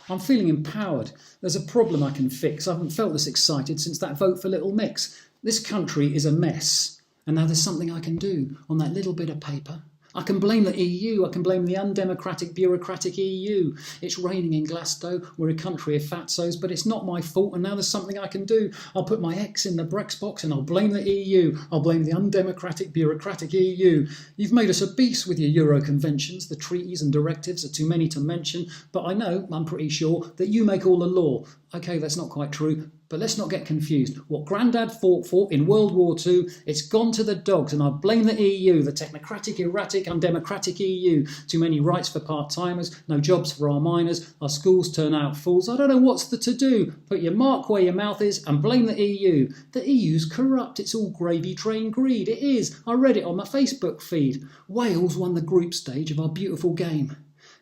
I'm feeling empowered. There's a problem I can fix. I haven't felt this excited since that vote for Little Mix. This country is a mess. And now there's something I can do on that little bit of paper. I can blame the EU. I can blame the undemocratic, bureaucratic EU. It's raining in Glasgow. We're a country of fatsos, but it's not my fault. And now there's something I can do. I'll put my X in the Brex box and I'll blame the EU. I'll blame the undemocratic, bureaucratic EU. You've made us a beast with your Euro conventions. The treaties and directives are too many to mention. But I know, I'm pretty sure, that you make all the law. OK, that's not quite true. But let's not get confused. What Grandad fought for in World War II, it's gone to the dogs, and I blame the EU, the technocratic, erratic, undemocratic EU. Too many rights for part-timers, no jobs for our miners, our schools turn out fools. I don't know what's the to-do. Put your mark where your mouth is and blame the EU. The EU's corrupt, it's all gravy train greed. It is. I read it on my Facebook feed. Wales won the group stage of our beautiful game.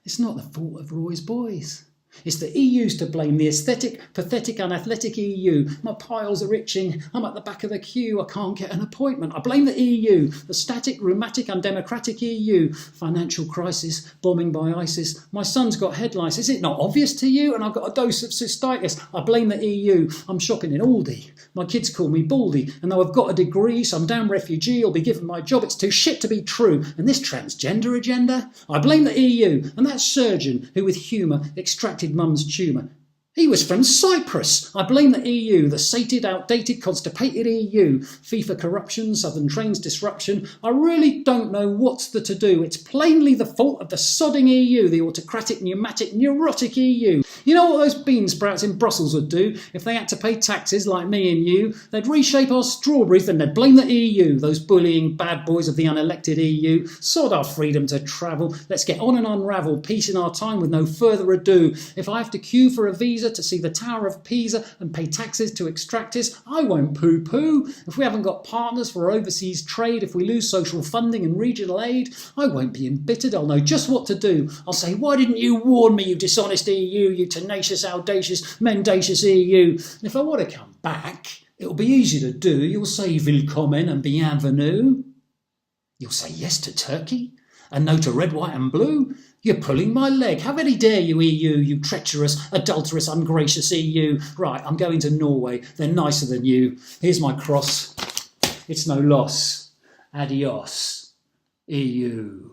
It's not the fault of Roy's boys. It's the EU's to blame, the aesthetic, pathetic, unathletic EU. My piles are itching. I'm at the back of the queue. I can't get an appointment. I blame the EU, the static, rheumatic, undemocratic EU. Financial crisis, bombing by ISIS. My son's got head lice. Is it not obvious to you? And I've got a dose of cystitis. I blame the EU. I'm shopping in Aldi. My kids call me Baldy. And though I've got a degree, some damn refugee will be given my job. It's too shit to be true. And this transgender agenda? I blame the EU. And that surgeon who with humour extracted mum's tumour. He was from Cyprus. I blame the EU, the sated, outdated, constipated EU. FIFA corruption, Southern Trains disruption. I really don't know what's the to-do. It's plainly the fault of the sodding EU, the autocratic, pneumatic, neurotic EU. You know what those bean sprouts in Brussels would do if they had to pay taxes like me and you? They'd reshape our strawberries, then they'd blame the EU, those bullying bad boys of the unelected EU. Sod our freedom to travel. Let's get on and unravel. Peace in our time with no further ado. If I have to queue for a visa to see the Tower of Pisa and pay taxes to extractists, I won't poo-poo. If we haven't got partners for overseas trade, if we lose social funding and regional aid, I won't be embittered. I'll know just what to do. I'll say, why didn't you warn me, you dishonest EU, you tenacious, audacious, mendacious EU? And if I want to come back, it'll be easy to do. You'll say willkommen and bienvenue. You'll say yes to Turkey and no to red, white and blue. You're pulling my leg. How very dare you, EU, you treacherous, adulterous, ungracious EU. Right, I'm going to Norway. They're nicer than you. Here's my cross. It's no loss. Adios, EU.